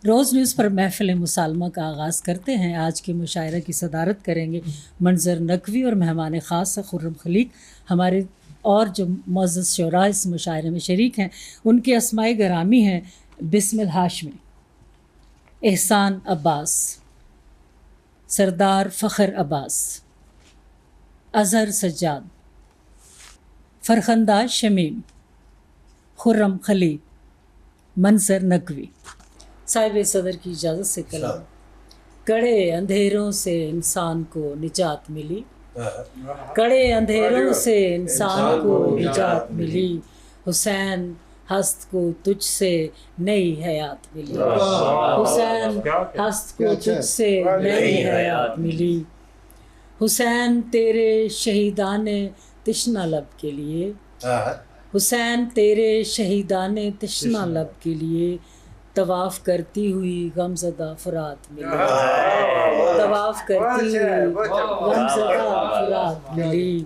روز news پر محفل مسالمہ کا آغاز کرتے ہیں۔ آج کے مشاعرہ کی صدارت کریں گے منظر نقوی اور مہمان خاص خرم خلیق۔ ہمارے اور جو معزز شعراء اس مشاعرے میں شریک ہیں ان کے اسماء گرامی ہیں بسمل ہاشمی، احسان عباس، سردار فخر عباس، اظہر سجاد، فرخندہ شمیم، خرم خلیق، منظر نقوی۔ صاحب صدر کی اجازت سے کلام۔ کڑے اندھیروں سے انسان کو نجات ملی، کڑے اندھیروں سے انسان کو نجات ملی، حسین ہست کو تجھ سے نئی حیات ملی، حسین ہست کو تجھ سے نئی حیات ملی، حسین تیرے شہیدان تشنہ لب کے لیے، حسین تیرے شہیدان تشنہ لب کے لیے طواف کرتی ہوئی غمزدہ فرات ملی، طواف کرتی ہوئی غمزدہ فرات ملی۔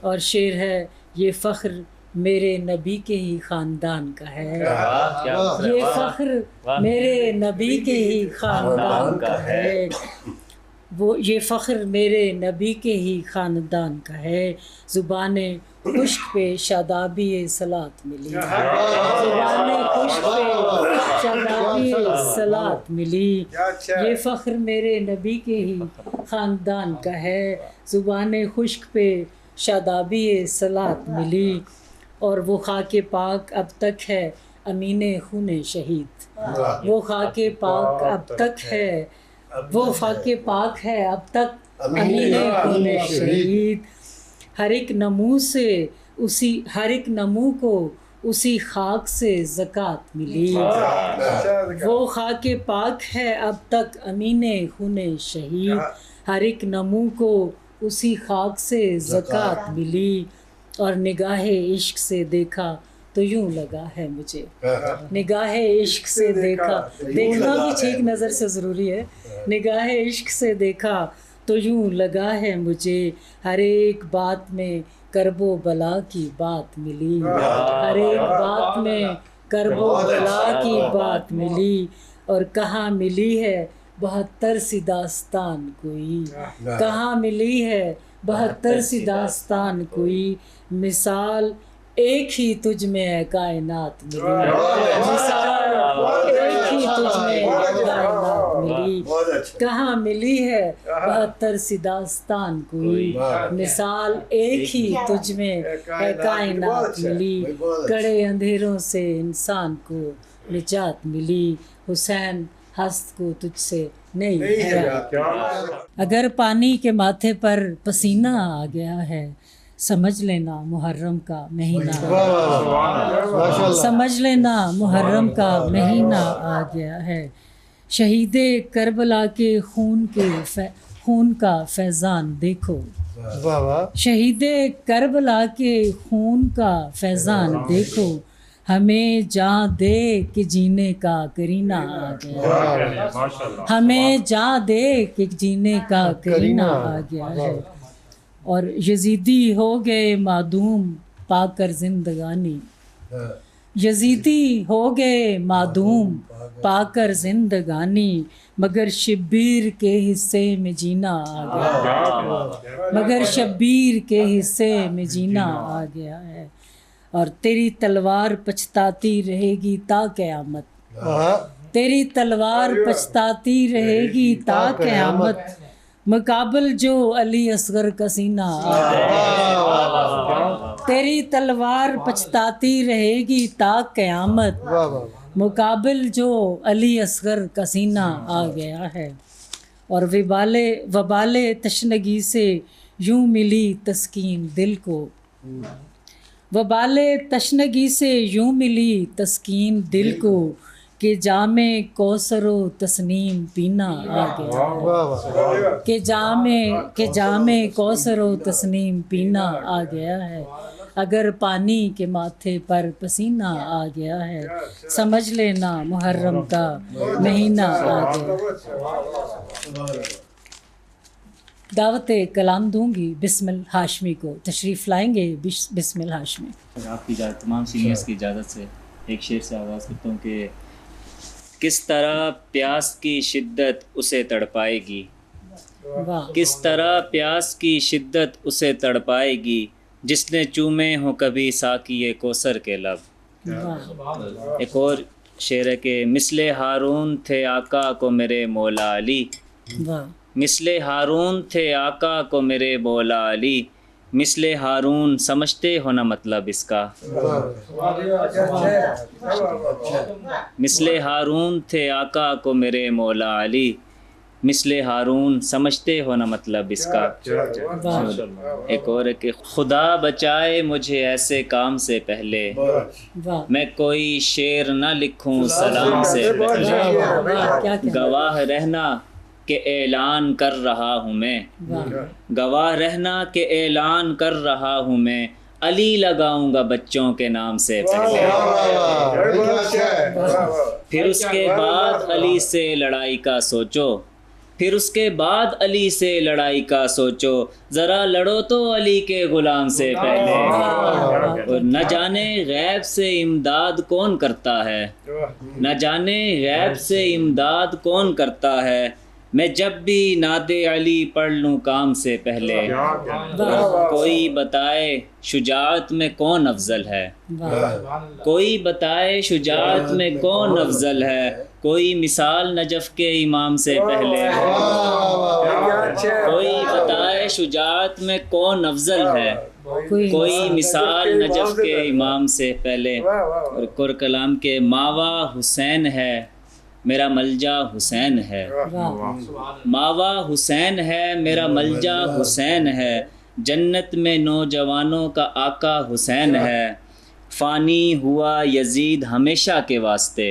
اور شعر ہے یہ فخر میرے نبی کے ہی خاندان کا ہے، یہ فخر میرے نبی کے ہی خاندان کا ہے، وہ یہ فخر میرے نبی کے ہی خاندان کا ہے۔ زبان خشک پہ شادابی صلات ملی، زبان خشک پہ شادابی صلات ملی، یہ فخر میرے نبی کے ہی خاندان کا ہے، زبان خشک پہ شادابی صلات ملی۔ اور وہ خاک پاک اب تک ہے امین خون شہید، وہ خاک پاک اب تک ہے، وہ خاک پاک ہے اب تک امین خون شہید۔ ہر ایک نمو سے ہر ایک نمو کو اسی خاک سے زکوٰۃ ملی، وہ خاک پاک ہے اب تک امین خون شہید، ہر ایک نمو کو اسی خاک سے زکوٰۃ ملی۔ اور نگاہ عشق سے دیکھا تو یوں لگا ہے مجھے، نگاہ عشق سے دیکھا، دیکھنا بھی ٹھیک نظر سے ضروری ہے، نگاہ عشق سے دیکھا تو یوں لگا ہے مجھے، ہر ایک بات میں کرب و بلا کی بات ملی، ہر ایک بات میں کرب و بلا کی بات ملی۔ اور کہاں ملی ہے 72 سی داستان کوئی، کہاں ملی ہے 72 سی داستان کوئی، مثال ایک ہی تجھ میں ہے کائنات ملی، مثال ایک ہی تجھ میں ہے کائنات ملی، کہاں ملی ہے 72 سی داستان کوئی، مثال ایک ہی تجھ میں ہے کائنات ملی، کڑے اندھیروں سے انسان کو نجات ملی، حسین ہست کو تجھ سے نہیں ہے۔ اگر پانی کے ماتھے پر پسینہ آ گیا ہے سمجھ لینا محرم کا مہینہ، سمجھ لینا محرم کا مہینہ آ گیا ہے، شہید کربلا کے خون کا فیضان دیکھو، شہید کربلا کے خون کا فیضان دیکھو، ہمیں جاں دے کہ جینے کا کرینہ آ گیا، ہمیں جاں دے کہ جینے کا کرینہ آ گیا ہے۔ اور یزیدی ہو گئے معدوم پا کر زندگانی، یزیدی ہو گئے معدوم پا کر زندگانی، مگر شبیر کے حصے میں جینا آ گیا، مگر شبیر کے حصے میں جینا آ گیا ہے۔ اور تیری تلوار پچھتاتی رہے گی تا قیامت، تیری تلوار پچھتاتی رہے گی تا قیامت، مقابل جو علی اصغر کا سینہ آ گیا، تیری تلوار پچھتاتی رہے گی تا قیامت، مقابل جو علی اصغر کا سینہ آ گیا ہے۔ اور وبال تشنگی سے یوں ملی تسکین دل کو، وبال تشنگی سے یوں ملی تسکین دل کو، کہ جام کوثر و تسنیم پینا آ گیا، کہ جام کوثر و تسنیم پینا آ گیا ہے۔ اگر پانی کے ماتھے پر پسینہ آ گیا ہے سمجھ لینا محرم کا مہینہ آ گیا۔ دعوت کلام دوں گی بسمل ہاشمی کو، تشریف لائیں گے بسمل ہاشمی۔ آپ کی تمام سینئرز کی اجازت سے ایک شعر سے آغاز کرتا ہوں کہ کس طرح پیاس کی شدت اسے تڑپائے گی، واہ کس طرح پیاس کی شدت اسے تڑپائے گی، جس نے چومے ہوں کبھی ساقی کوثر کے لب۔ واہ ایک اور شعر ہے کہ مثل ہارون تھے آقا کو میرے مولا علی، واہ مثل ہارون تھے آقا کو میرے مولا علی، مثل ہارون سمجھتے ہو نا مطلب اس کا، مثل ہارون تھے آقا کو میرے مولا علی، مثل ہارون سمجھتے ہو نا مطلب اس کا۔ ایک اور ہے کہ خدا بچائے مجھے ایسے کام سے پہلے، واہ میں کوئی شعر نہ لکھوں سلام سے پہلے، واہ کیا کیا گواہ رہنا کہ اعلان کر رہا ہوں میں، واہ گواہ رہنا کہ اعلان کر رہا ہوں میں، علی لگاؤں گا بچوں کے نام سے پہلے، پھر اس کے بعد علی سے لڑائی کا سوچو، پھر اس کے بعد علی سے لڑائی کا سوچو، ذرا لڑو تو علی کے غلام سے پہلے، اور نہ جانے غیب سے امداد کون کرتا ہے، نہ جانے غیب سے امداد کون کرتا ہے، میں جب بھی نعت علی پڑھ لوں کام سے پہلے، کوئی بتائے شجاعت میں کون افضل ہے، کوئی بتائے شجاعت میں کون افضل ہے، کوئی مثال نجف کے امام سے پہلے، کوئی بتائے شجاعت میں کون افضل ہے، کوئی مثال نجف کے امام سے پہلے۔ اور قر کلام کے ماوا حسین ہے میرا ملجا حسین ہے، ماوا حسین ہے میرا ملجا حسین ہے، جنت میں نوجوانوں کا آقا حسین ہے، فانی ہوا یزید ہمیشہ کے واسطے،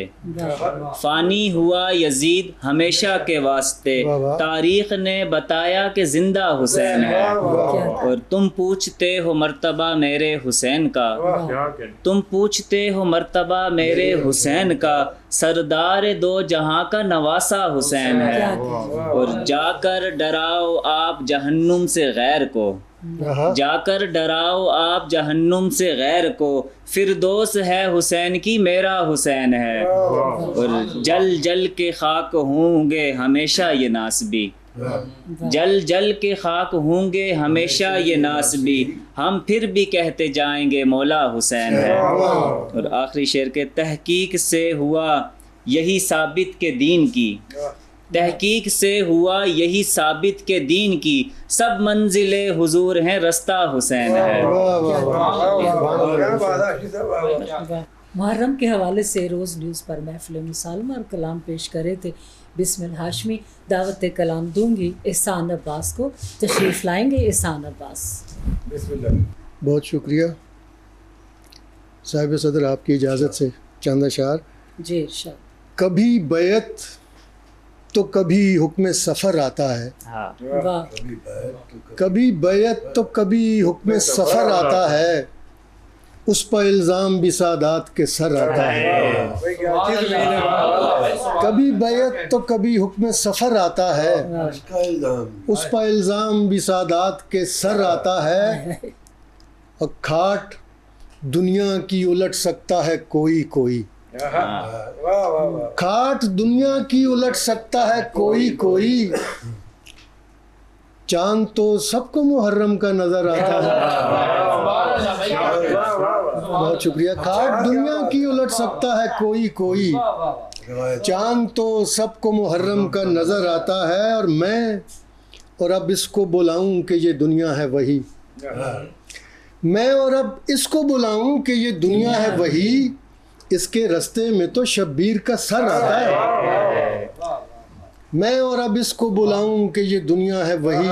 فانی ہوا یزید ہمیشہ کے واسطے، تاریخ نے بتایا کہ زندہ حسین ہے، اور تم پوچھتے ہو مرتبہ میرے حسین کا، تم پوچھتے ہو مرتبہ میرے حسین کا، سردار دو جہاں کا نواسا حسین ہے، اور جا کر ڈراؤ آپ جہنم سے غیر کو، جا کر ڈراؤ آپ جہنم سے غیر کو، فردوس ہے حسین کی میرا حسین ہے، اور جل جل کے خاک ہوں گے ہمیشہ یہ ناسبی، جل جل کے خاک ہوں گے ہمیشہ یہ ناسبی، ہم پھر بھی کہتے جائیں گے مولا حسین ہے۔ اور آخری شعر کے تحقیق سے ہوا یہی ثابت کے دین کی، تحقیق سے ہوا یہی ثابت کے دین کی، سب منزل حضور ہیں رستہ حسین ہے۔ محرم کے حوالے سے روز نیوز پر محفل مسالمہ اور کلام پیش کرے تھے بسم الہاشمی۔ دعوت کلام دوں گی احسان عباس کو، تشریف لائیں گے احسان عباس۔ بہت شکریہ صاحب صدر، آپ کی اجازت سے چند اشعار۔ جی ارشاد۔ کبھی بیعت تو کبھی حکم سفر آتا ہے، واہ کبھی بیعت تو کبھی حکم سفر آتا ہے، اس پر الزام بھی سادات کے سر آتا ہے، کبھی بیعت تو کبھی حکم سفر آتا ہے، اس پر الزام بھی سادات کے سر آتا ہے، اور کھاٹ دنیا کی الٹ سکتا ہے کوئی کوئی، کھاٹ دنیا کی الٹ سکتا ہے کوئی کوئی، چاند تو سب کو محرم کا نظر آتا ہے، بہت شکریہ۔ کھاٹ دنیا کی الٹ سکتا ہے کوئی کوئی، چاند تو سب کو محرم کا نظر آتا ہے، اور میں اور اب اس کو بلاؤں کہ یہ دنیا ہے وہی، میں اور اب اس کو بلاؤں کہ یہ دنیا ہے وہی، اس کے رستے میں تو شبیر کا سر آتا ہے، میں اور اب اس کو بلاؤں کہ یہ دنیا ہے وہی،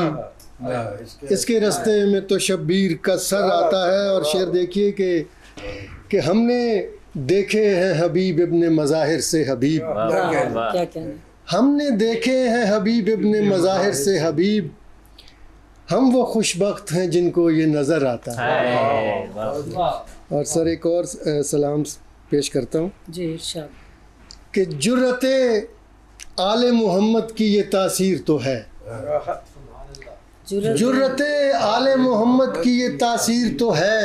اس کے رستے میں تو شبیر کا سر آتا ہے۔ اور شعر دیکھیے کہ ہم نے دیکھے ہیں حبیب ابن مظاہر سے حبیب، کیا کہنا، ہم نے دیکھے ہیں حبیب ابن مظاہر سے حبیب، ہم وہ خوش بخت ہیں جن کو یہ نظر آتا ہے۔ اور سر ایک اور سلام پیش کرتا ہوں جی ارشاد۔ کہ جرت آل محمد کی یہ تاثیر تو ہے، جرت آل محمد کی یہ تاثیر تو ہے،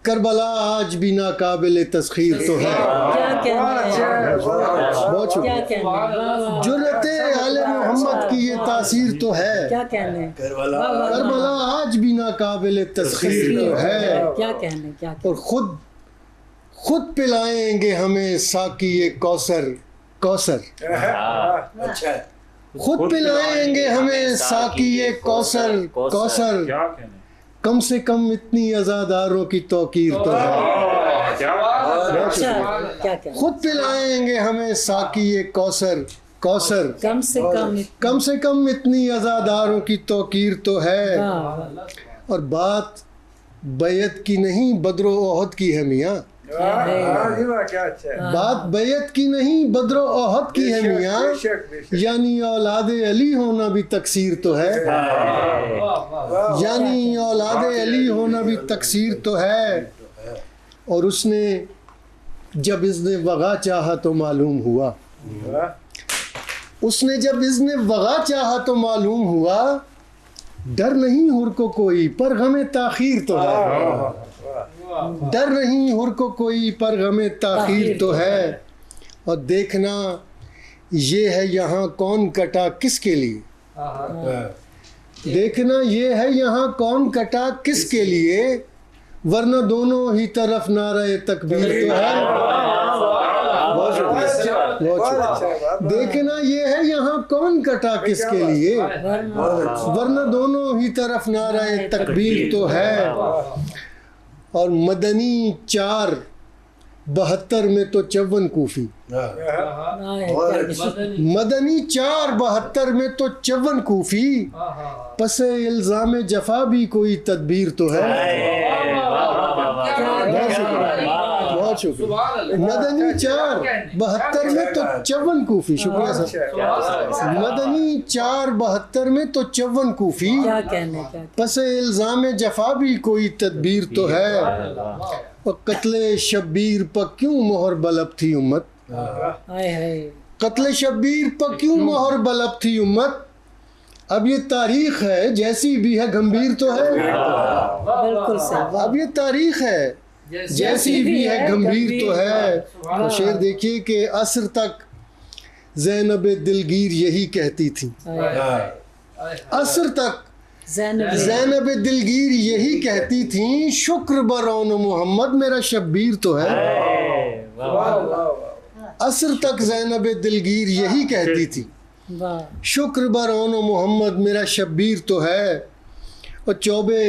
کربلا آج بھی ناقابل تسخیر تو ہے. کیا کہنا ہے، بہت کیا شکریہ. کہنا ہے، جرأت آل محمد کی یہ تاثیر تو ہے. کیا کہنا ہے، کربلا آج بھی ناقابل تسخیر تو ہے. کیا کہنا ہے، کیا اور خود پلائیں گے ہمیں ساقی کوثر. خود پلائیں گے ہمیں ساقی کوثر. کم سے کم اتنی عزاداروں کی توقیر تو ہے. خود پلائیں گے ہمیں ساقی کوثر. کم سے کم اتنی عزاداروں کی توقیر تو ہے. اور بات بیعت کی نہیں بدر و احد کی ہے میاں. بات بیعت کی نہیں بدر و احد کی ہے میاں. یعنی اولاد علی ہونا بھی تقصیر تو ہے. یعنی اولاد علی ہونا بھی تقصیر تو ہے. اور اس نے جب اذن وغا چاہا تو معلوم ہوا. اس نے جب اذن وغا چاہا تو معلوم ہوا. ڈر نہیں حر کو کوئی پر غم تاخیر تو ہے. ڈر نہیں حر کو کوئی پر غم تاخیر تو ہے. اور دیکھنا یہ ہے یہاں کون کٹا کس کے لیے. دیکھنا یہ ہے یہاں کون کٹا کس کے لیے. ورنہ دونوں ہی طرف نعرہ تکبیر تو ہے. بہت شکریہ. دیکھنا یہ ہے یہاں کون کٹا کس کے لیے. ورنہ دونوں ہی طرف نعرہ تکبیر تو ہے. اور مدنی 472 میں تو 54 کوفی. مدنی 472 میں تو 54 کوفی. پس الزام جفا بھی کوئی تدبیر تو ہے. بہت شکریہ. مدنی 472 میں تو 54 کوفی. شکریہ سر. مدنی 472 میں تو 54 کوفی. پس الزام جفا بھی کوئی تدبیر تو ہے. اور قتل شبیر پر کیوں مہر بلب تھی امت. قتل شبیر پر کیوں مہر بلب تھی امت. اب یہ تاریخ ہے جیسی بھی ہے گمبھیر تو ہے. بالکل صحیح. اب یہ تاریخ ہے جیسی بھی ہے گمبھیر تو ہے. اور شعر دیکھیے کہ عصر تک زینب دلگیر یہی کہتی تھی. عصر تک زینب دلگیر یہی کہتی تھیں شکر برون محمد میرا شبیر تو ہے. عصر تک زینب دلگیر یہی کہتی تھی شکر برون محمد میرا شبیر تو ہے. اور چوبے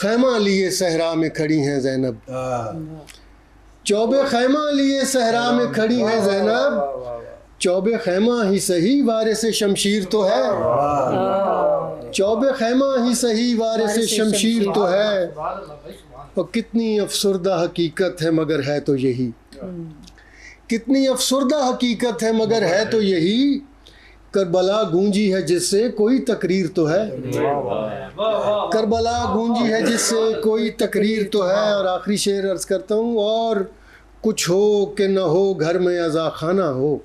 خیمہ لیے صحرا میں کھڑی ہیں زینب. چوبے خیمہ لیے صحرا میں کھڑی ہیں زینب. چوبے خیمہ ہی صحیح وارث شمشیر تو ہے. چوبے خیمہ ہی صحیح وارث شمشیر تو ہے. اور کتنی افسردہ حقیقت ہے مگر ہے تو یہی. کتنی افسردہ حقیقت ہے مگر ہے تو یہی. کربلا گونجی ہے جس سے کوئی تقریر تو ہے. کربلا گونجی ہے جس سے کوئی تقریر تو ہے. اور آخری شعر عرض کرتا ہوں. اور کچھ ہو کہ نہ ہو گھر میں عزا خانہ ہو.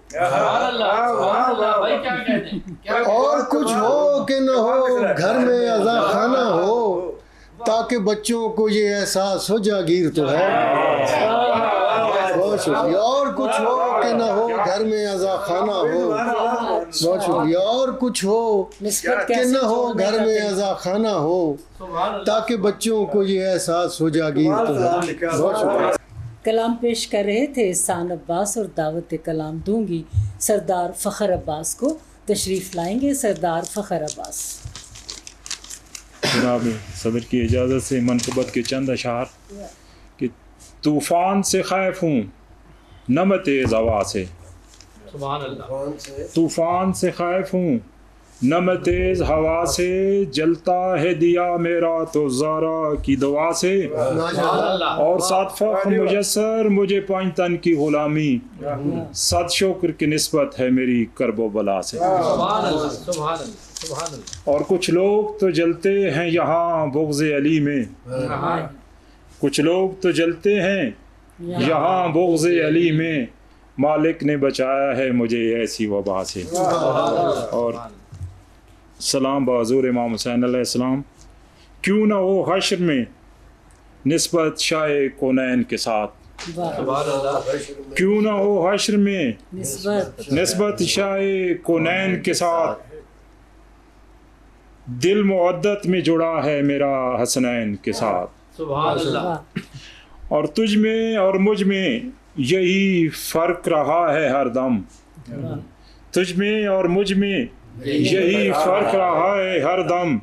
اور کچھ ہو کہ نہ ہو گھر میں عزا خانہ ہو. تاکہ بچوں کو یہ احساس ہو جاگیر تو ہے. بہت شکریہ. اور کچھ ہو کہ نہ ہو گھر میں عزا خانہ ہو. بہت شکریہ. اور کچھ ہو کہ نہ ہو گھر میں عزا خانہ ہو. تاکہ بچوں کو یہ احساس ہو جاگیر تو ہے. بہت شکریہ. کلام پیش کر رہے تھے احسان عباس اور دعوت کلام دوں گی سردار فخر عباس کو. تشریف لائیں گے سردار فخر عباس. جناب صدر کی اجازت سے منقبت کے چند اشعار کہ طوفان سے خائف ہوں نہ میں تیز ہوا سے. طوفان سے خائف ہوں نہ میں تیز ہوا سے. جلتا ہے دیا میرا تو زارا کی دعا سے. اور ساتھ فخر مجسر مجھے پانچ تن کی غلامی. صد شکر کی نسبت ہے میری کرب و بلا سے. اور کچھ لوگ تو جلتے ہیں یہاں بغض علی میں. کچھ لوگ تو جلتے ہیں یہاں بغض علی میں. مالک نے بچایا ہے مجھے ایسی وبا سے. اور سلام بحضور امام حسین علیہ السلام. کیوں نہ ہو حشر میں نسبت شاہ کونین کے ساتھ. کیوں نہ ہو حشر میں نسبت شاہ کونین کے ساتھ, دل مودت میں جڑا ہے میرا حسنین کے ساتھ. اور تجھ میں اور مجھ میں یہی فرق رہا ہے ہر دم, تجھ میں اور مجھ میں یہی فرق رہا ہے ہر دم,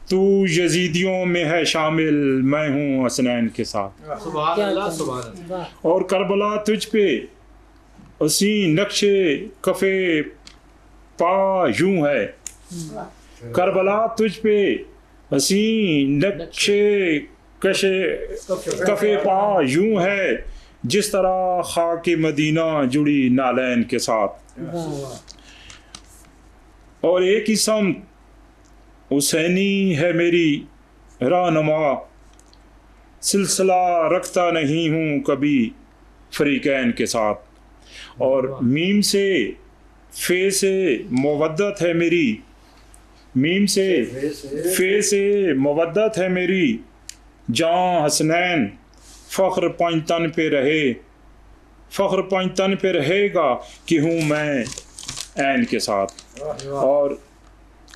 تو یزیدیوں میں ہے شامل میں ہوں حسنین کے ساتھ. اور کربلا تجھ پہ اسی نقش کفے پا یوں ہے, کربلا تجھ پہ اسی نقش کفے پا یوں ہے, جس طرح خاک مدینہ جڑی نالین کے ساتھ. اور ایک ہی سمت حسینی ہے میری رہنما, سلسلہ رکھتا نہیں ہوں کبھی فریقین کے ساتھ. اور میم سے فے سے مودت ہے میری, میم سے فے سے مودت ہے میری, جہاں حسنین فخر پنجتن پہ رہے, فخر پنجتن پہ رہے گا کہ ہوں میں عین کے ساتھ. اور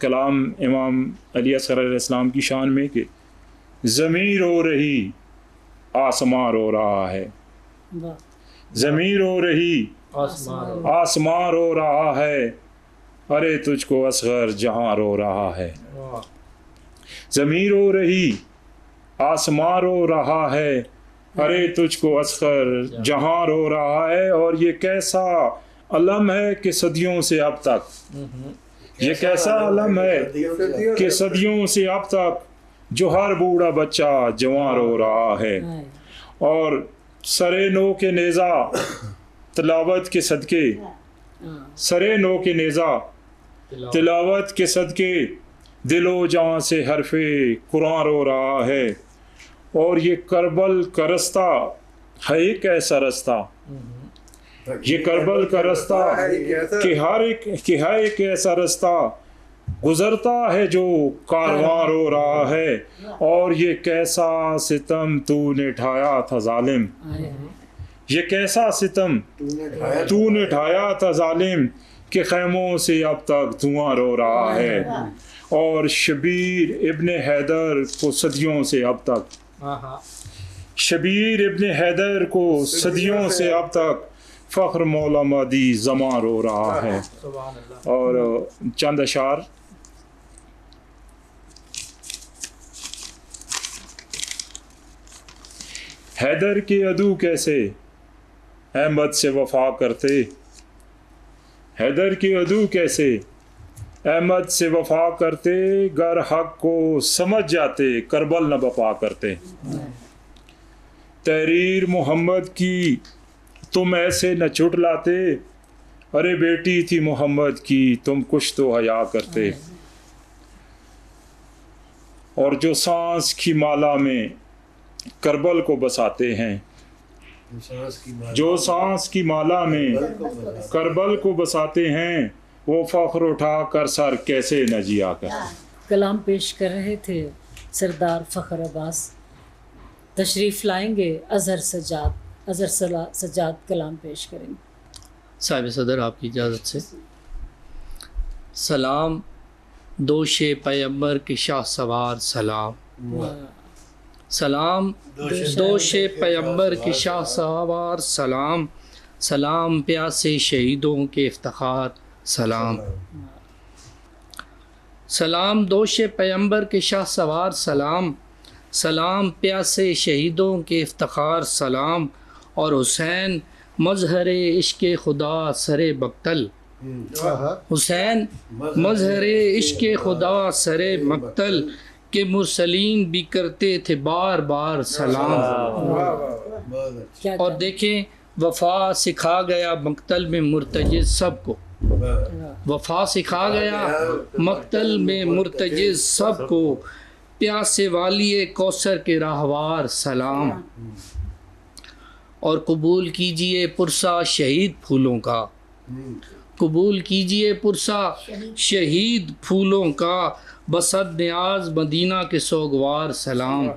کلام امام علی اصغر علیہ السلام کی شان میں کہ زمین رو رہی آسمان رو رہا ہے, زمین رو رہی آسمان رو رہا ہے, ارے تجھ کو اصغر جہاں رو رہا ہے. زمین رو رہی آسمان رو رہا ہے, ارے تجھ کو اصغر جہاں رو رہا ہے. اور یہ کیسا علم ہے کہ صدیوں سے اب تک, یہ کیسا علم ہے کہ صدیوں سے اب تک, جو ہر بوڑھا بچہ جوان رو رہا ہے. اور سرے نو کے نیزہ تلاوت کے صدقے, سرے نو کے نیزہ تلاوت کے صدقے, دل و جاں سے حرف قرآن رو رہا ہے. اور یہ کربل کا رستہ ہے ایک ایسا رستہ, یہ کربل کا رستہ کہ ہے ایک ایسا رستہ, گزرتا ہے جو کارواں رو رہا ہے. اور یہ کیسا ستم تو نے ڈھایا تھا ظالم, یہ کیسا ستم تو نے ڈھایا تھا ظالم, کہ خیموں سے اب تک دھواں رو رہا ہے. اور شبیر ابن حیدر کو صدیوں سے اب تک, شبیر ابن حیدر کو صدیوں سے اب تک فخر مولا مہدی زمان رو رہا ہے. اور چند اشعار. حیدر کے عدو کیسے احمد سے وفا کرتے, حیدر کے عدو کیسے احمد سے وفا کرتے, گر حق کو سمجھ جاتے کربل نہ بپا کرتے. تحریر محمد کی تم ایسے نہ چھٹ لاتے, ارے بیٹی تھی محمد کی تم کچھ تو حیا کرتے. اور جو سانس کی مالا میں کربل کو بساتے ہیں, جو سانس کی مالا میں کربل کو بساتے ہیں, وہ فخر اٹھا کر سر کیسے نہ جیا کر. کلام پیش کر رہے تھے سردار فخر عباس, تشریف لائیں گے اظہر سجاد کلام پیش کریں گے. صاحب صدر آپ کی اجازت سے. سلام دوش پیمبر کے شاہ سوار سلام, سلام دوش پیمبر کے شاہ سوار سلام, سلام پیاسے شہیدوں کے افتخار سلام. سلام دوش پیمبر کے شاہ سوار سلام, سلام پیاسے شہیدوں کے افتخار سلام. اور حسین مظہر عشق خدا سر مقتل, حسین مظہر عشق خدا سر مقتل, کہ مرسلین بھی کرتے تھے بار بار سلام. اور دیکھیں وفا سکھا گیا مقتل میں مرتجز سب کو, وفا سکھا گیا مقتل میں مرتجز سب کو, پیاسے والی کوثر کے راہوار سلام. اور قبول کیجئے پرسا شہید پھولوں کا, قبول کیجئے پرسا شہید پھولوں کا, بصد نیاز مدینہ کے سوگوار سلام.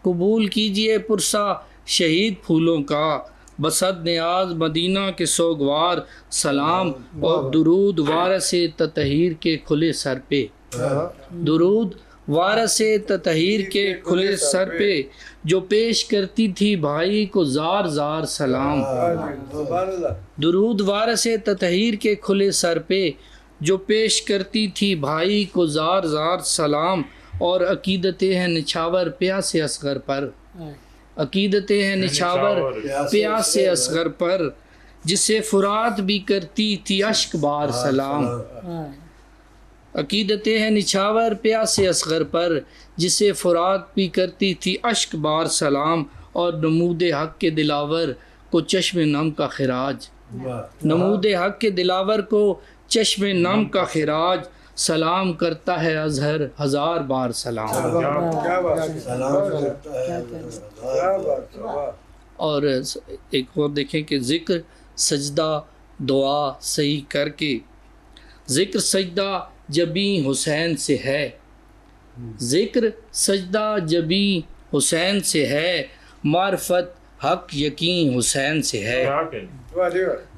قبول کیجئے پرسا شہید پھولوں کا، بصد نیاز مدینہ کے سوگوار سلام، اور درود وارث تطہیر کے کھلے سر پہ، درود وارث تطہیر کے کھلے سر پہ، جو پیش کرتی تھی بھائی کو زار زار سلام، درود وارث تطہیر کے کھلے سر پہ، جو پیش کرتی تھی بھائی کو زار زار سلام، اور عقیدتیں ہیں نچھاور پیاس اصغر پر، عقیدتیں ہیں نچھاور پیاس اصغر پر، جسے فرات بھی کرتی تھی اشک بار سلام، عقیدتیں ہیں نچھاور پیاس اصغر پر، جسے فرات بھی کرتی تھی اشک بار سلام، اور نمود حق کے دلاور کو چشم نم کا خراج، نمود حق کے دلاور کو چشم نم کا خراج، سلام کرتا ہے اظہر ہزار بار سلام۔ اور ایک اور دیکھیں کہ ذکر سجدہ دعا صحیح کر کے، ذکر سجدہ جبیں حسین سے ہے، ذکر سجدہ جبیں حسین سے ہے، معرفت حق یقین حسین سے ہے،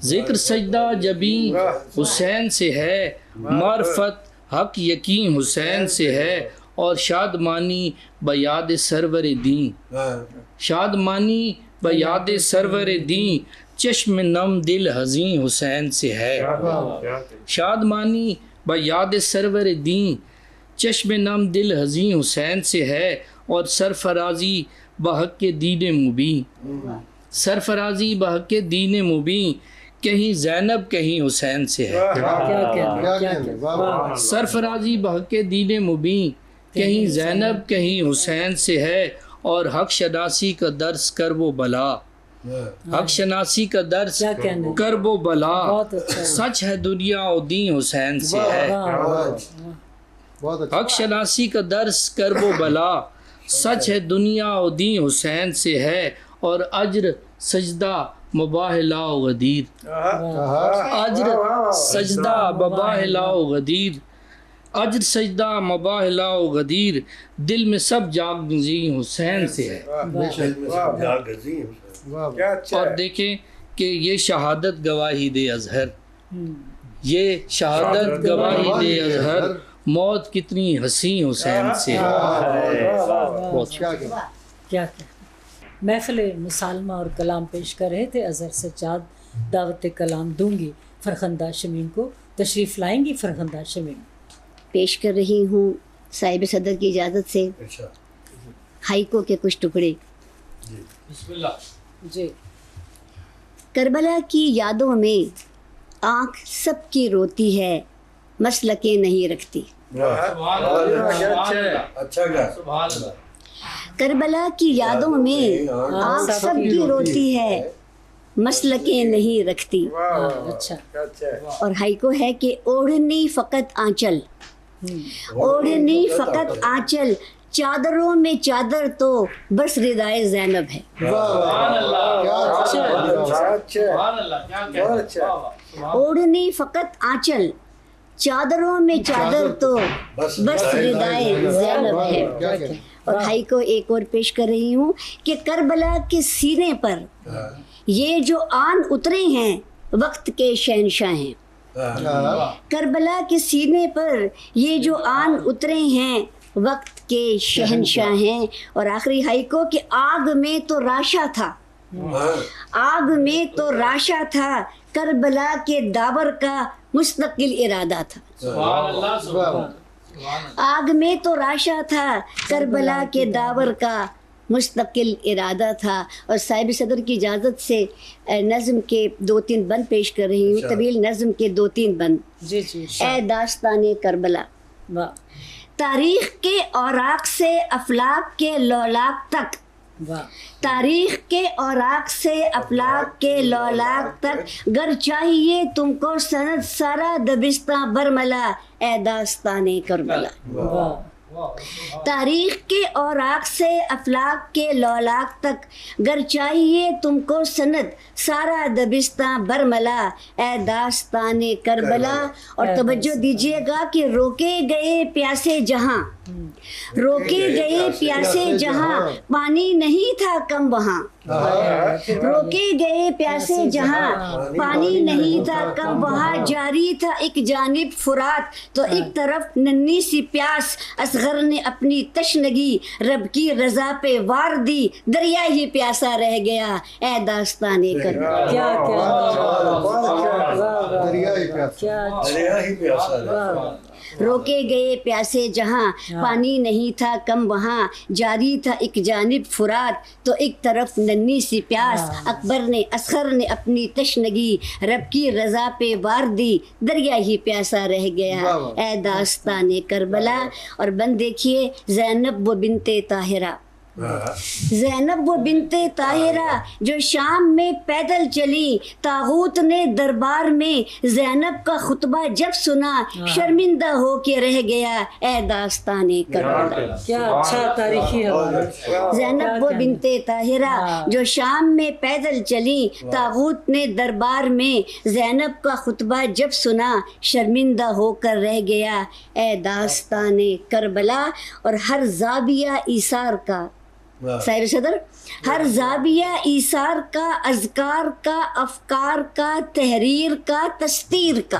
ذکر سجدہ جبیں حسین سے ہے، معرفت حق یقین حسین سے ہے، اور شادمانی بیاد سرور دین، شادمانی بیاد سرور دین، چشم نم دل حزین حسین سے ہے، شادمانی بیاد سرور دین، چشم نم دل حزین حسین سے ہے، اور سرفرازی بحق کے دین مبین، سرفرازی بحق کے دین مبین، کہیں زینب کہیں حسین سے ہے، سرفرازی بحق کے دین مبین، کہیں زینب کہیں حسین سے ہے، اور حق شناسی کا درس کر وہ بلا، حق شناسی کا درس کر وہ بلا، سچ ہے دنیا و دین حسین سے ہے، حق شناسی کا درس کر وہ بلا، سچ ہے دنیا و دین حسین سے ہے، اور اجر سجدہ مباح لا و غدیر، اجر سجدہ مباح لا و غدیر، اجر سجدہ مباح لا و غدیر، دل میں سب جاگزیں حسین سے ہے۔ اور دیکھیں کہ یہ شہادت گواہی دے اظہر، یہ شہادت گواہی دے اظہر، موت کتنی حسین حسین سے ہے۔ کیا محفل مسالمہ اور کلام پیش کر رہے تھے اظہر سجاد، دعوت کلام دوں گی فرخندہ شمیم کو، تشریف لائیں گی فرخندہ شمیم؟ پیش کر رہی ہوں صاحب صدر کی اجازت سے ہائیکو کے کچھ ٹکڑے۔ بسم اللہ جی۔ کربلا کی یادوں میں آنکھ سب کی روتی ہے، مسلکیں نہیں رکھتی، کربلا کی یادوں میں آنکھ سب کی روتی ہے، مسلکیں نہیں رکھتی۔ اچھا۔ اور ہائیکو ہے کہ اوڑھنی فقط آنچل، اوڑھنی فقط آنچل، چادروں میں چادر تو بس ردائے زینب ہے۔ اوڑھنی فقط آنچل، چادروں میں چادر تو بس ردائے زینب ہے۔ اور ہائیکو ایک اور پیش کر رہی ہوں کہ کربلا کے سینے پر یہ جو آن اترے ہیں وقت کے شہنشاہ ہیں، کربلا کے سینے پر یہ جو آن اترے ہیں وقت کے شہنشاہ ہیں۔ اور آخری ہائیکو کہ آگ میں تو راشا تھا، آگ میں تو راشا تھا، کربلا کے داور کا مستقل ارادہ تھا، آگ میں تو راشا تھا، کربلا کے داور کا مستقل ارادہ تھا۔ اور صاحب صدر کی اجازت سے نظم کے 2-3 بند پیش کر رہی ہوں، طویل نظم کے 2-3 بند۔ جی جی۔ اے داستان کربلا، تاریخ کے اوراق سے افلاک کے لولاک تک، تاریخ کے اوراق سے افلاک کے لولاک تک، گر چاہیے تم کو سند سارا دبستاں برملا، اے داستان کربلا۔ تاریخ کے اوراق سے افلاک کے لولاک تک گر چاہیے تم کو سند سارا دبستاں برملا اے داستان کربلا. اور توجہ دیجیے گا کہ روکے گئے پیاسے جہاں، روکے گئے پیاسے جہاں پانی نہیں تھا کم وہاں. روکے گئے پیاسے جہاں پانی نہیں تھا کم وہاں، جاری تھا ایک جانب فرات تو ایک طرف ننھی سی پیاس. اصغر نے اپنی تشنگی رب کی رضا پہ وار دی، دریا ہی پیاسا رہ گیا اے داستان کربلا. کیا دریا ہی پیاسا. روکے گئے پیاسے جہاں پانی نہیں تھا کم وہاں، جاری تھا ایک جانب فرات تو ایک طرف ننھی سی پیاس. اصغر نے اپنی تشنگی رب کی رضا پہ وار دی، دریا ہی پیاسا رہ گیا اے داستان کربلا. اور بند دیکھیے زینب و بنت طاہرہ، زینب و بنت طاہرہ جو شام میں پیدل چلی، طاغوت نے دربار میں زینب کا خطبہ جب سنا، شرمندہ ہو کے رہ گیا اے داستان کربلا. کیا اچھا تاریخی حوالہ. زینب و بنت طاہرہ جو شام میں پیدل چلی، طاغوت نے دربار میں زینب کا خطبہ جب سنا، شرمندہ ہو کر رہ گیا اے داستان کربلا. اور ہر زاویہ ایثار کا صاحب صدر، ہر زاویہ ایثار کا، اذکار کا، افکار کا، تحریر کا، تستیر کا.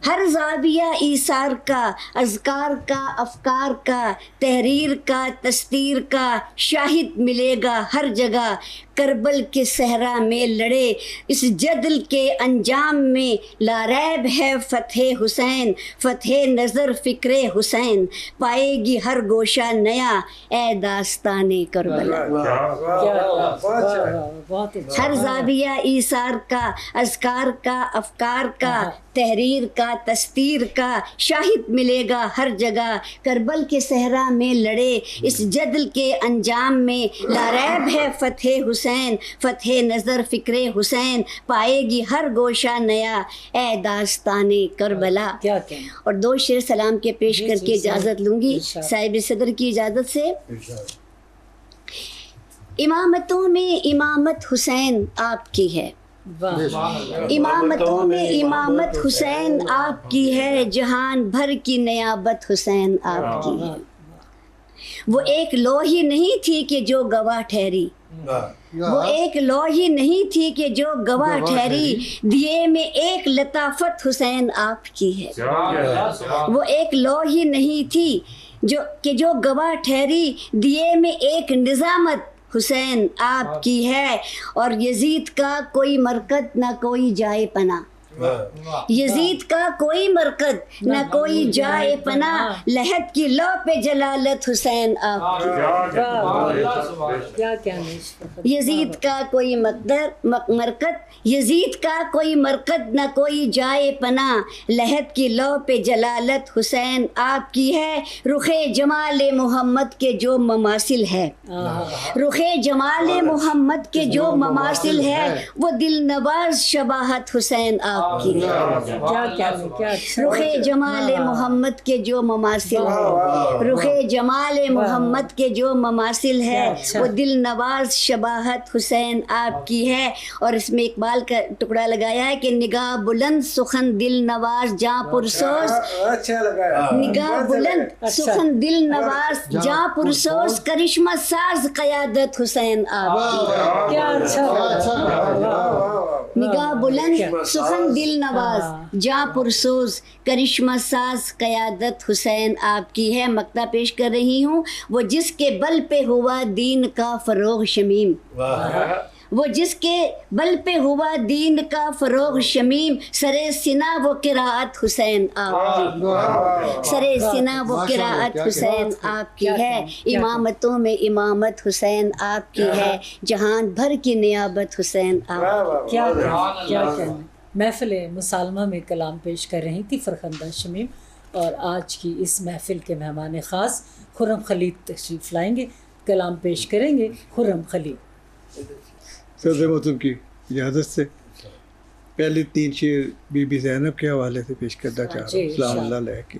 ہر زاویہ ایثار کا، اذکار کا، افکار کا، تحریر کا، تستیر کا شاہد ملے گا ہر جگہ. کربل کے صحرا میں لڑے اس جدل کے انجام میں، لاریب ہے فتح حسین، فتح نظر فکر حسین، پائے گی ہر گوشہ نیا اے داستان کربلا. ہر زاویہ ایثار کا، اذکار کا، افکار کا، تحریر کا، تستیر کا شاہد ملے گا ہر جگہ. کربل کے صحرا میں لڑے اس جدل کے انجام میں، لاریب ہے فتح حسین، فتح نظر فکر حسین، پائے گی ہر گوشہ نیا اے داستان کربلا. اور دو شعر سلام کے پیش کر کے اجازت لوں گی صاحب صدر کی اجازت سے. امامتوں میں امامت حسین آپ کی ہے، امامتوں میں امامت حسین آپ کی ہے، جہان بھر کی نیابت حسین آپ کی ہے. وہ ایک لوحی نہیں تھی کہ جو گواہ ٹھہری، وہ ایک لوحی نہیں تھی کہ جو گواہ ٹھہری، دیے میں ایک لطافت حسین آپ کی ہے. وہ ایک لوحی نہیں تھی جو گواہ ٹھہری، دیے میں ایک نظامت حسین آپ کی ہے. اور یزید کا کوئی مرکز نہ کوئی جائے پناہ، یزید کا کوئی مرکز نہ کوئی جائے پناہ، لحد کی لو پہ جلالت حسین آپ کی. یزید کا کوئی مرکز، یزید کا کوئی مرکز نہ کوئی جائے پناہ، لحد کی لو پہ جلالت حسین آپ کی ہے. رخ جمال محمد کے جو مماثل ہے، رخ جمال محمد کے جو مماثل ہے، وہ دل نواز شباہت حسین آپ کی ہے. رخ جمال محمد کے جو مماثل ہے، رخ جمال محمد کے جو مماثل ہے، وہ دل نواز شباہت حسین آپ کی ہے. اور اس میں اقبال کا ٹکڑا لگایا ہے کہ نگاہ بلند سخن دل نواز جاں پرسوز، نگاہ بلند سخن دل نواز جاں پرسوز، کرشمہ ساز قیادت حسین آپ کی. نگاہ بلند سخن دل نواز جاں پرسوز، کرشمہ ساز قیادت حسین آپ کی ہے. مقطع پیش کر رہی ہوں. وہ جس کے بل پہ ہوا دین کا فروغ شمیم، وہ جس کے بل پہ ہوا دین کا فروغ شمیم، سرے سنا وہ قراءت حسین آپ کی، سرے سنا وہ قراءت حسین آپ کی ہے. امامتوں میں امامت حسین آپ کی ہے، جہان بھر کی نیابت حسین آپ کی. کیا کہنا. محفل مسالمہ میں کلام پیش کر رہی تھی فرخندہ شمیم، اور آج کی اس محفل کے مہمان خاص خرم خلیل تشریف لائیں گے، کلام پیش کریں گے خرم خلیل. صدر محترم کی اجازت سے پہلے 3 شعر بی بی زینب کے حوالے سے پیش کرنا چاہ رہا ہوں، سلام اللہ علیہ کی.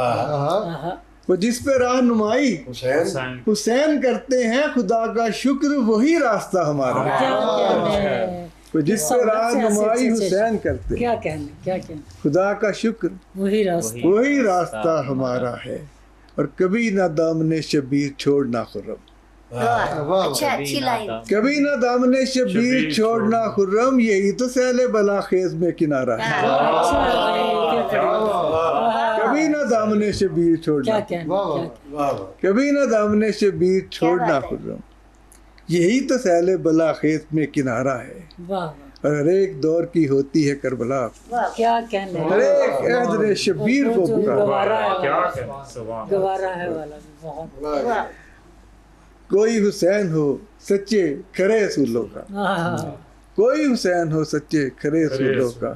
آہا، وہ جس پہ رہنمائی حسین حسین کرتے ہیں خدا کا شکر وہی راستہ ہمارا ہے۔ کیا کہنے ہیں، وہ جس پہ رہنمائی حسین کرتے ہیں کیا کہنے، کیا کہنے، خدا کا شکر وہی راستہ، وہی راستہ ہمارا ہے، اور کبھی نہ دامن شبیر چھوڑنا خرم، اچھا اچھی لائن، کبھی نہ دامن شبیر چھوڑنا خرم، یہی تو سیل بلا خیز میں کنارہ ہے، کبھی نہ دامن شبیر چھوڑنا، کیا کہنے، کیا کہنے، کبھی نہ دامن شبیر چھوڑنا خرم، یہی تو سیل بلا خیز میں کنارہ ہے، واہ اور ہر ایک دور کی ہوتی ہے کربلا، کیا کہنے، ہر ایک عہد شبیر کو جو پکارا، گوارا ہے، کیا کہنا، سبحان گوارا ہے والا بھی بہت، کوئی حسین ہو سچے کھرے اصولوں کا، آہا، کوئی حسین ہو سچے کھرے اصولوں کا،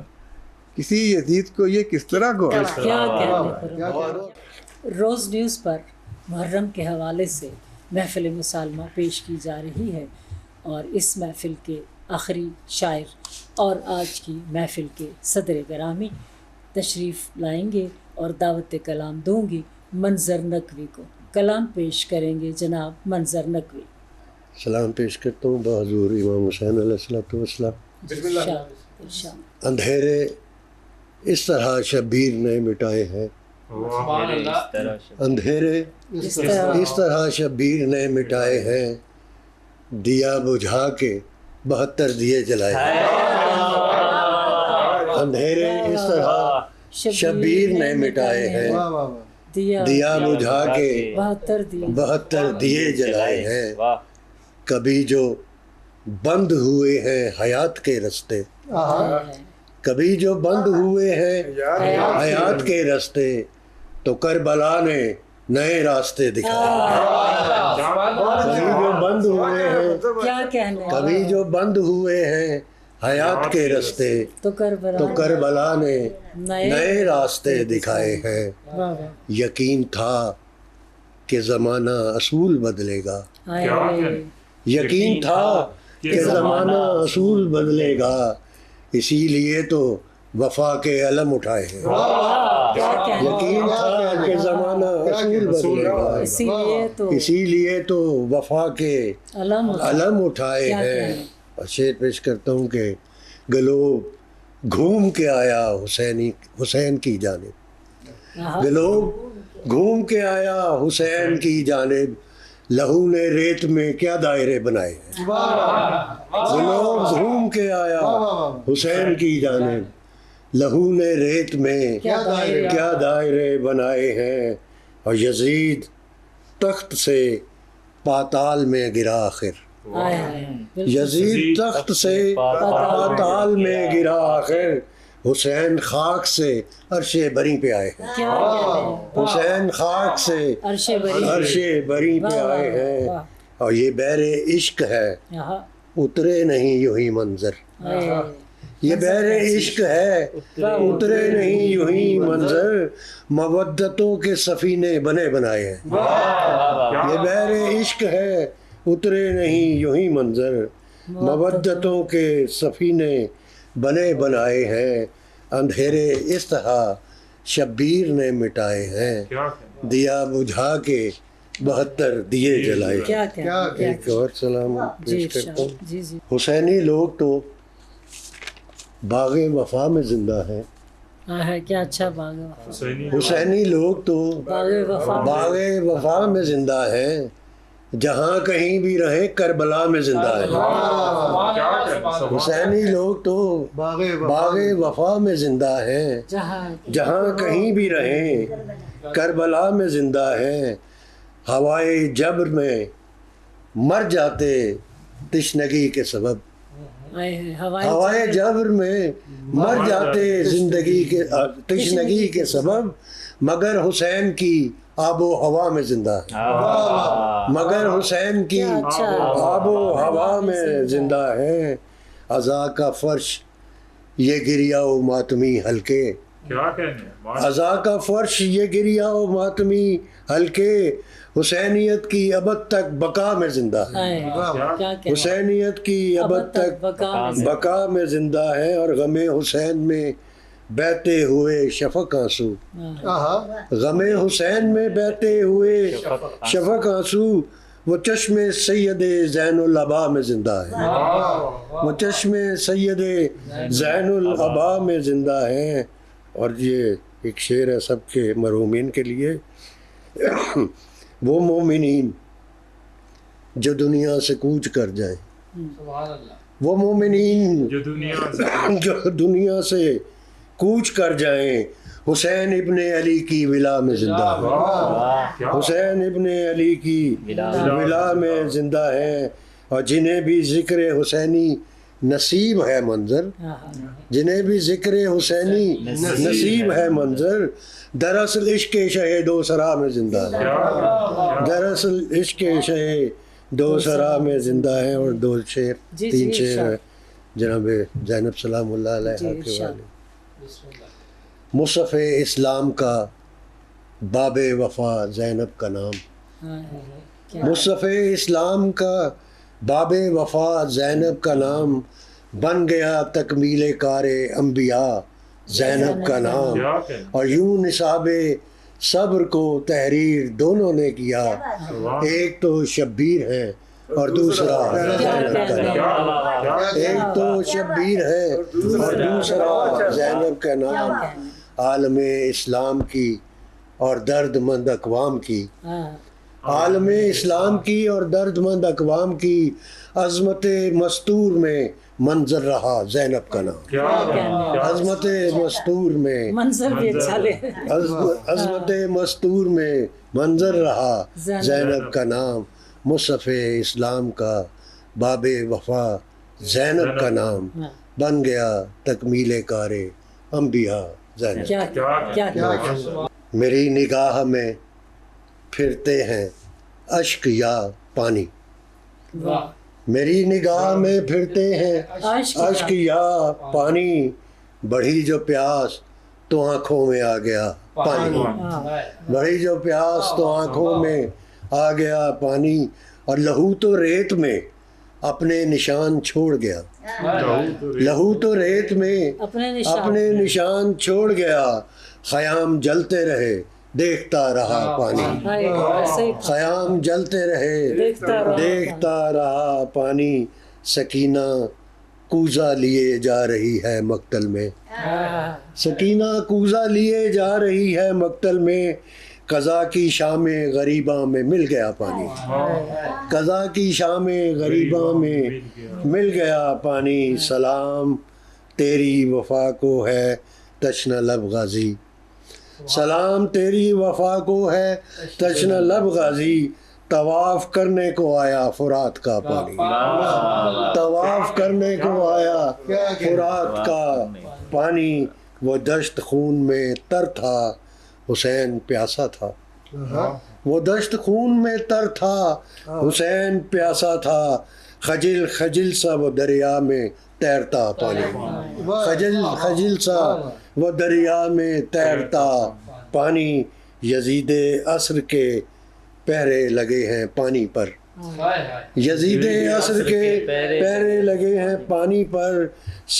کسی یزید کو یہ کس طرح گوا، کیا کہنے۔ روز نیوز پر محرم کے حوالے سے محفل مسالمہ پیش کی جا رہی ہے، اور اس محفل کے آخری شاعر اور آج کی محفل کے صدر گرامی تشریف لائیں گے اور دعوت کلام دوں گی منظر نقوی کو۔ کلام پیش کریں گے جناب منظر نقوی۔ سلام پیش کرتا ہوں بحضور امام حسین علیہ السلام۔ ارشاد۔ اندھیرے اس طرح شبیر نے مٹائے ہیں، اندھیرے اس طرح شبیر نے مٹائے ہیں، دیا بجھا کے 72 دیے جلائے ہیں، اندھیرے اس طرح شبیر نے مٹائے ہیں، دیا بجھا کے 72 دیے جلائے ہیں، کبھی جو بند ہوئے ہیں حیات کے رستے، کبھی جو بند ہوئے ہیں حیات کے رستے، تو کربلا نے نئے راستے دکھائے، کبھی جو بند ہوئے ہیں، کیا کہنے، کبھی جو بند ہوئے ہیں حیات کے رستے، تو تو کربلا نے نئے راستے دکھائے ہیں، یقین تھا کہ زمانہ اصول بدلے گا، یقین تھا کہ زمانہ اصول بدلے گا، اسی لیے تو وفا کے علم اٹھائے ہیں، یقین تھا کہ زمانہ اصول بدلے گا، اسی لیے تو وفا کے علم اٹھائے ہیں۔ اور شعر پیش کرتا ہوں کہ گلوب گھوم کے آیا حسین کی جانب، گلوب گھوم کے آیا حسین کی جانب، لہو نے ریت میں کیا دائرے بنائے ہیں، گلوب گھوم کے آیا حسین کی جانب، لہو نے ریت میں کیا دائرے بنائے ہیں، اور یزید تخت سے پاتال میں گرا آخر، یزید تخت سے پاتال میں گرا آخر، حسین خاک سے عرش بری پہ آئے ہیں، حسین خاک سے عرش بری پہ آئے ہیں، اور یہ بحر عشق ہے اترے نہیں یوں ہی منظر، یہ بحر عشق ہے اترے نہیں یوں ہی منظر، مودتوں کے سفینے بنے بنائے ہیں، یہ بحر عشق ہے اترے نہیں یوں ہی منظر، مودتوں کے سفینے بنے بنائے ہیں، اندھیرے اس طرح شبیر نے مٹائے ہیں، دیا بجھا کے 72 دیے جلائے۔ ایک اور سلام پیش کرتا ہوں۔ حسینی لوگ تو باغ وفا میں زندہ ہیں، کیا اچھا باغ ہے، حسینی لوگ تو باغ وفا میں زندہ ہیں، جہاں کہیں بھی رہیں کربلا میں زندہ ہیں، حسینی لوگ تو باغ وفا میں زندہ ہیں، جہاں کہیں بھی رہیں کربلا میں زندہ ہیں، ہوائے جبر میں مر جاتے تشنگی کے سبب، ہوائے جبر میں مر جاتے زندگی کے تشنگی کے سبب، مگر حسین کی آب و ہوا میں زندہ ہے، مگر حسین کی آب و ہوا میں زندہ ہے، عزا کا فرش یہ گریا و ماتمی ہلکے، عزا کا فرش یہ گریا و ماتمی ہلکے، حسینیت کی ابد تک بقا میں زندہ ہے، حسینیت کی ابد تک بقا میں زندہ ہے، اور غم حسین میں بہتے ہوئے شفق آنسو، غم حسین میں بہتے ہوئے شفق آنسو، وہ چشم سید زین العبا میں زندہ ہے، وہ چشم سید زین العبا میں زندہ ہیں۔ اور یہ ایک شعر ہے سب کے مرحومین کے لیے، وہ مومنین جو دنیا سے کوچ کر جائیں، وہ مومنین جو دنیا سے کوچ کر جائیں، حسین ابن علی کی ولا میں زندہ ہیں، حسین ابن علی کی ولا میں زندہ ہیں۔ اور جنہیں بھی ذکر حسینی نصیب ہے منظر، جنہیں بھی ذکر حسینی نصیب ہے منظر، دراصل عشق شہ دو سرا میں زندہ ہے، دراصل عشق شہ دو سرا میں زندہ ہیں۔ اور دو شعر تین شعر ہے جناب زینب سلام اللہ علیہ کے والے۔ مصحف اسلام کا باب وفا زینب کا نام، مصحف اسلام کا باب وفا زینب کا نام، بن گیا تکمیل کار انبیاء زینب کا نام۔ اور یوں نصاب صبر کو تحریر دونوں نے کیا، ایک تو شبیر ہے اور دوسرا زینب کا نام، ایک تو شبیر ہے اور دوسرا زینب کا نام۔ عالم اسلام کی اور درد مند اقوام کی، عالم اسلام کی اور درد مند اقوام کی، عظمت مستور میں منظر رہا زینب کا نام، عظمت مستور میں منظر بھی اچھا لے، عظمت مستور میں منظر رہا زینب کا نام۔ مصحف اسلام کا باب وفا زینب کا نام، بن گیا تکمیل کار انبیاء زینب۔ میری نگاہ میں پھرتے ہیں اشک یا پانی، میری نگاہ میں پھرتے ہیں اشک یا پانی، بڑھی جو پیاس تو آنکھوں میں آ گیا پانی، بڑھی جو پیاس تو آنکھوں میں آ گیا پانی۔ اور لہو تو ریت میں اپنے نشان چھوڑ گیا، لہو تو ریت میں اپنے نشان چھوڑ گیا، خیام جلتے رہے دیکھتا رہا پانی، خیام جلتے رہے دیکھتا رہا پانی۔ سکینہ کوزہ لیے جا رہی ہے مقتل میں، سکینہ کوزہ لیے جا رہی ہے مقتل میں، قضا کی شام غریباں میں مل گیا پانی، قضا کی شام غریباں میں مل گیا پانی۔ سلام تیری وفا کو ہے تشنہ لب غازی، سلام تیری وفا کو ہے تشنہ لب غازی، طواف کرنے کو آیا فرات کا پانی، طواف کرنے کو آیا فرات کا پانی۔ وہ دشت خون میں تر تھا حسین پیاسا تھا، وہ دشت خون میں تر تھا حسین پیاسا تھا، خجل خجل سا وہ دریا میں تیرتا پانی، خجل خجل سا وہ دریا میں تیرتا پانی۔ یزید عصر کے پہرے لگے ہیں پانی پر، یزید عصر کے پہرے لگے ہیں پانی پر،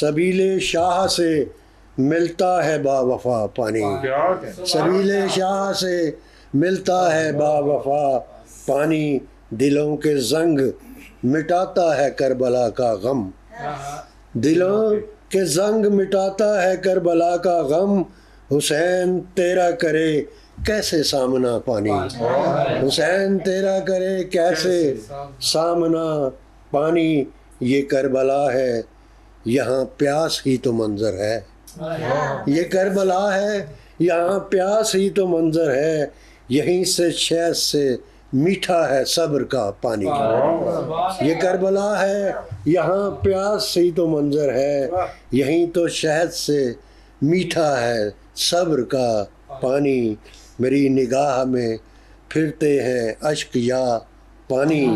سبیل شاہ سے ملتا ہے با وفا پانی، سبیل شاہ سے ملتا ہے با وفا پانی۔ دلوں کے زنگ مٹاتا ہے کربلا کا غم، دلوں کے زنگ مٹاتا ہے کربلا کا غم، حسین تیرا کرے کیسے سامنا پانی، حسین تیرا کرے کیسے سامنا پانی۔ یہ کربلا ہے یہاں پیاس ہی تو منظر ہے، یہ کربلا ہے یہاں پیاس ہی تو منظر ہے، یہیں سے شہد سے میٹھا ہے صبر کا پانی، یہ کربلا ہے یہاں پیاس ہی تو منظر ہے، یہیں تو شہد سے میٹھا ہے صبر کا پانی۔ میری نگاہ میں پھرتے ہیں اشک یا پانی،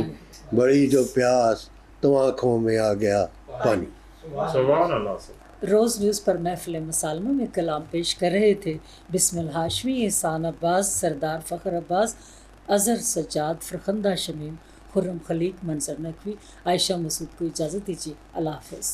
بڑی جو پیاس تو آنکھوں میں آ گیا پانی۔ روز نیوز پر محفل مسالمہ میں کلام پیش کر رہے تھے بسم الہاشمی، احسان عباس، سردار فخر عباس، اظہر سجاد، فرخندہ شمیم، خرم خلیق، منظر نقوی۔ عائشہ مسعود کو اجازت دیجیے، اللہ حافظ۔